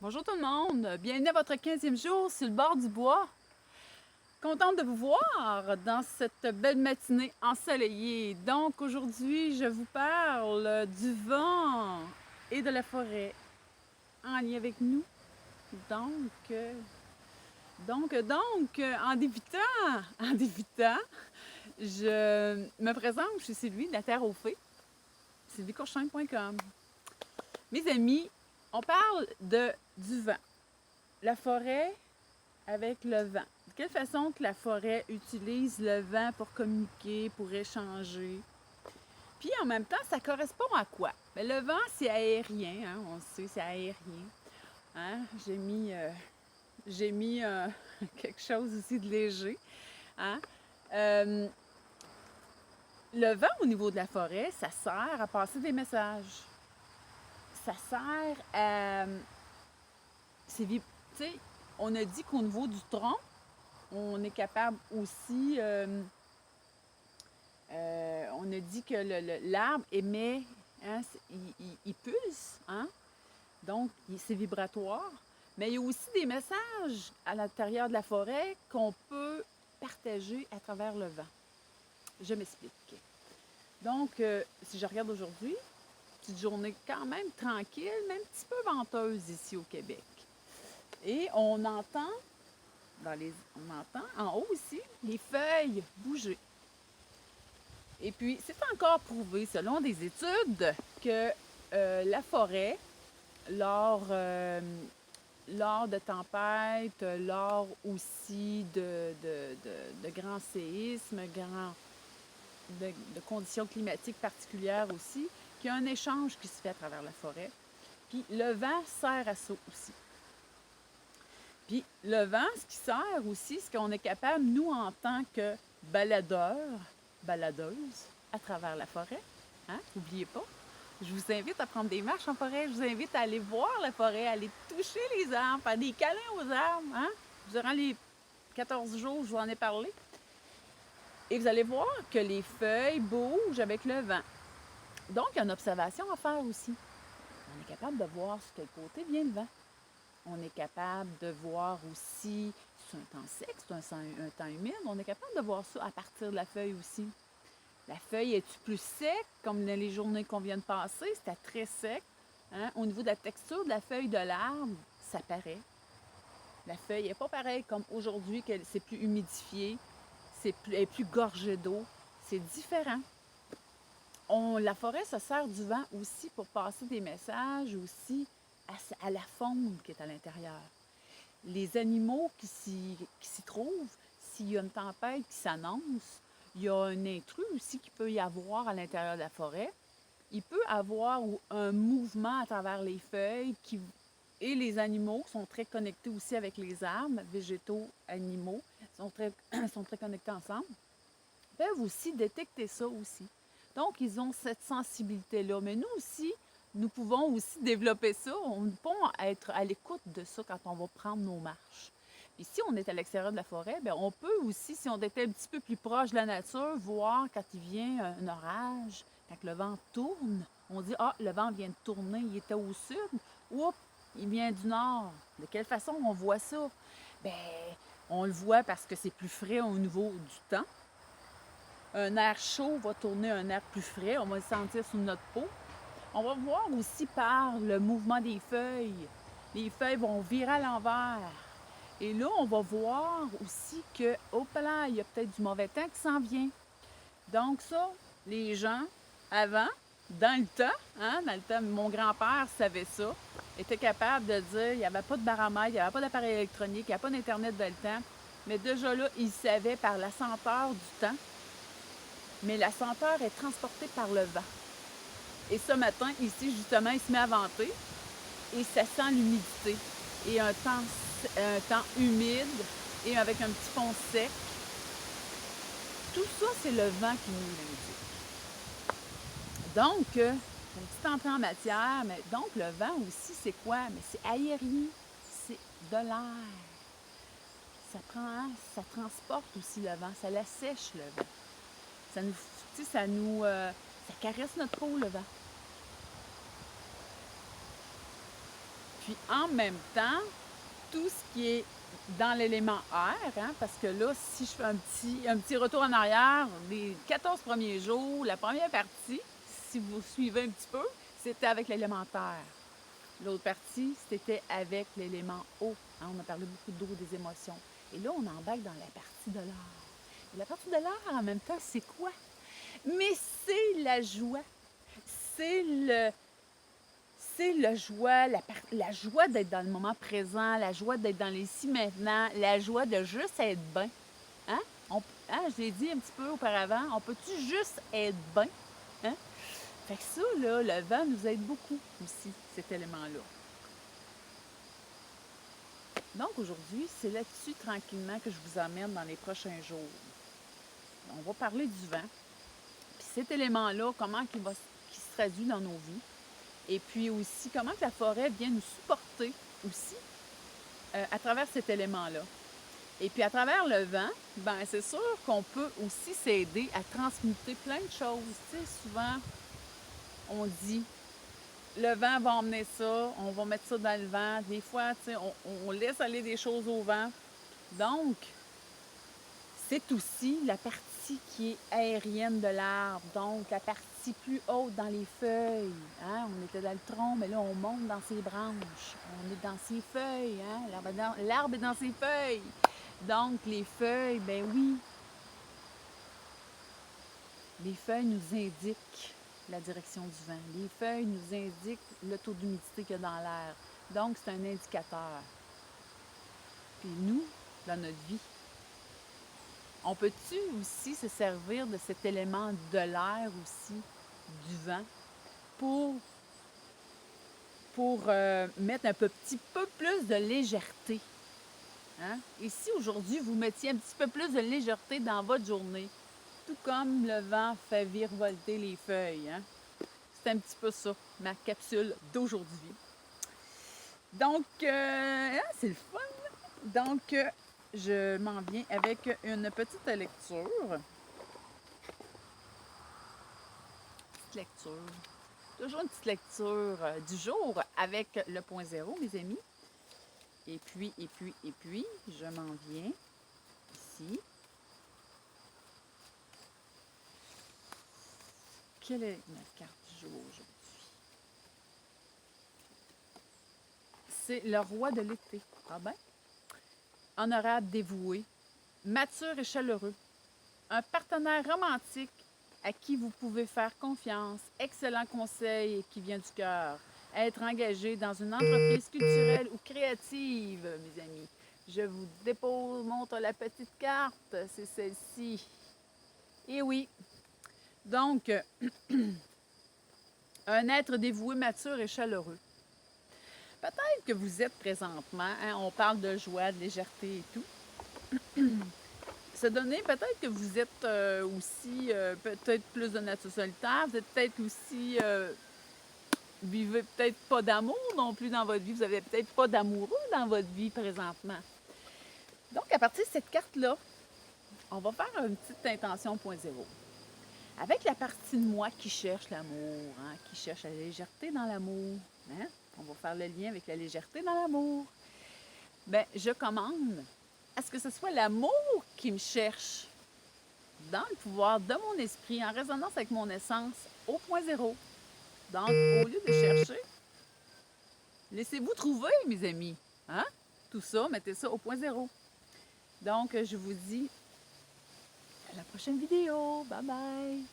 Bonjour tout le monde, bienvenue à votre 15e jour sur le bord du bois. Contente de vous voir dans cette belle matinée ensoleillée. Donc aujourd'hui, je vous parle du vent et de la forêt en lien avec nous. Donc, en débutant, je me présente, je suis Sylvie de la Terre aux Fées, sylviecourchain.com. Mes amis, on parle du vent, la forêt avec le vent. De quelle façon que la forêt utilise le vent pour communiquer, pour échanger. Puis en même temps, ça correspond à quoi? Bien, le vent, c'est aérien, hein? On le sait, c'est aérien. Hein? J'ai mis quelque chose aussi de léger. Hein? Euh, le vent au niveau de la forêt, ça sert à passer des messages. Ça sert à... Tu sais, on a dit qu'au niveau du tronc, on est capable aussi, on a dit que l'arbre émet, hein, il pulse, hein? Donc c'est vibratoire. Mais il y a aussi des messages à l'intérieur de la forêt qu'on peut partager à travers le vent. Je m'explique. Donc, si je regarde aujourd'hui, petite journée quand même tranquille, mais un petit peu venteuse ici au Québec. Et on entend en haut ici les feuilles bouger. Et puis, c'est encore prouvé, selon des études, que la forêt, lors, lors de tempêtes, lors aussi de grands séismes, de conditions climatiques particulières aussi, qu'il y a un échange qui se fait à travers la forêt. Puis le vent sert à ça aussi. Puis le vent, ce qui sert aussi, c'est qu'on est capable, nous, en tant que baladeurs, baladeuses, à travers la forêt, hein, n'oubliez pas, je vous invite à prendre des marches en forêt, je vous invite à aller voir la forêt, à aller toucher les arbres, faire des câlins aux arbres, hein. Durant les 14 jours, je vous en ai parlé. Et vous allez voir que les feuilles bougent avec le vent. Donc, il y a une observation à faire aussi. On est capable de voir sur quel côté vient le vent. On est capable de voir aussi si c'est un temps sec, si c'est un temps humide. On est capable de voir ça à partir de la feuille aussi. La feuille est-tu plus sec, comme dans les journées qu'on vient de passer? C'était très sec. Hein? Au niveau de la texture de la feuille de l'arbre, ça paraît. La feuille n'est pas pareille comme aujourd'hui, que c'est plus humidifié, elle est plus gorgée d'eau. C'est différent. La forêt se sert du vent aussi pour passer des messages aussi à la faune qui est à l'intérieur. Les animaux qui s'y trouvent, s'il y a une tempête qui s'annonce, il y a un intrus aussi qui peut y avoir à l'intérieur de la forêt. Il peut y avoir un mouvement à travers les feuilles et les animaux sont très connectés aussi avec les arbres, végétaux, animaux, sont très connectés ensemble, peuvent aussi détecter ça aussi. Donc, ils ont cette sensibilité-là. Mais nous aussi, nous pouvons aussi développer ça. On peut être à l'écoute de ça quand on va prendre nos marches. Et si on est à l'extérieur de la forêt, bien, on peut aussi, si on était un petit peu plus proche de la nature, voir quand il vient un orage, quand le vent tourne. On dit, ah, le vent vient de tourner, il était au sud. Oups, il vient du nord. De quelle façon on voit ça? Bien, on le voit parce que c'est plus frais au niveau du temps. Un air chaud va tourner un air plus frais, on va le sentir sur notre peau. On va voir aussi par le mouvement des feuilles. Les feuilles vont virer à l'envers. Et là, on va voir aussi que, hop là, il y a peut-être du mauvais temps qui s'en vient. Donc ça, les gens, avant, dans le temps, mon grand-père savait ça, était capable de dire, il n'y avait pas de baromètre, il n'y avait pas d'appareil électronique, il n'y avait pas d'Internet dans le temps, mais déjà là, il savait par la senteur du temps, mais la senteur est transportée par le vent. Et ce matin, ici, justement, il se met à venter et ça sent l'humidité. Et un temps humide et avec un petit fond sec. Tout ça, c'est le vent qui nous l'indique. Donc, une petite entrée en matière, mais donc le vent aussi, c'est quoi? Mais c'est aérien, c'est de l'air. Ça transporte aussi le vent, ça l'assèche le vent. Ça nous, ça caresse notre peau, le vent. puis en même temps, tout ce qui est dans l'élément air, hein, parce que là, si je fais un petit retour en arrière, les 14 premiers jours, la première partie, si vous suivez un petit peu, c'était avec l'élément terre. L'autre partie, c'était avec l'élément eau. Hein, on a parlé beaucoup d'eau, des émotions. Et là, on embarque dans la partie de l'air. Et la partie de l'air, en même temps, c'est quoi? Mais c'est la joie. C'est le, c'est la joie, la joie d'être dans le moment présent, la joie d'être dans les ici maintenant, la joie de juste être bien. Hein? Je l'ai dit un petit peu auparavant, on peut-tu juste être bien? Hein? Fait que ça, là, le vent nous aide beaucoup aussi, cet élément-là. Donc aujourd'hui, c'est là-dessus tranquillement que je vous emmène dans les prochains jours. On va parler du vent. Puis cet élément-là, comment il se traduit dans nos vies. Et puis aussi, comment que la forêt vient nous supporter aussi à travers cet élément-là. Et puis à travers le vent, ben c'est sûr qu'on peut aussi s'aider à transmuter plein de choses. Tu sais, souvent, on dit, le vent va emmener ça, on va mettre ça dans le vent. Des fois, tu sais, on laisse aller des choses au vent. Donc, c'est aussi la partie qui est aérienne de l'arbre, donc la partie plus haute dans les feuilles. Hein? On était dans le tronc, mais là, on monte dans ses branches. On est dans ses feuilles. Hein? L'arbre est dans ses feuilles. Donc, les feuilles, ben oui, les feuilles nous indiquent la direction du vent. Les feuilles nous indiquent le taux d'humidité qu'il y a dans l'air. Donc, c'est un indicateur. Puis nous, dans notre vie, on peut-tu aussi se servir de cet élément de l'air aussi, du vent, pour mettre un petit peu plus de légèreté? Hein? Et si aujourd'hui, vous mettiez un petit peu plus de légèreté dans votre journée, tout comme le vent fait virevolter les feuilles. Hein? C'est un petit peu ça, ma capsule d'aujourd'hui. Donc, c'est le fun. Donc, je m'en viens avec une petite lecture. Toujours une petite lecture du jour avec le point zéro, mes amis. Et puis, je m'en viens ici. Quelle est ma carte du jour aujourd'hui? C'est le roi de l'été. Ah ben? Honorable, dévoué, mature et chaleureux. Un partenaire romantique à qui vous pouvez faire confiance. Excellent conseil qui vient du cœur. Être engagé dans une entreprise culturelle ou créative, mes amis. Je vous montre la petite carte. C'est celle-ci. Et oui. Donc, un être dévoué, mature et chaleureux. Peut-être que vous êtes présentement, hein, on parle de joie, de légèreté et tout. Se donner, peut-être que vous êtes aussi peut-être plus de nature solitaire, vous êtes peut-être aussi, vivez peut-être pas d'amour non plus dans votre vie, vous avez peut-être pas d'amoureux dans votre vie présentement. Donc, à partir de cette carte-là, on va faire une petite intention point zéro. Avec la partie de moi qui cherche l'amour, hein, qui cherche la légèreté dans l'amour, hein, on va faire le lien avec la légèreté dans l'amour. Bien, je commande à ce que ce soit l'amour qui me cherche dans le pouvoir de mon esprit, en résonance avec mon essence, au point zéro. Donc, au lieu de chercher, laissez-vous trouver, mes amis. Hein? Tout ça, mettez ça au point zéro. Donc, je vous dis à la prochaine vidéo. Bye bye!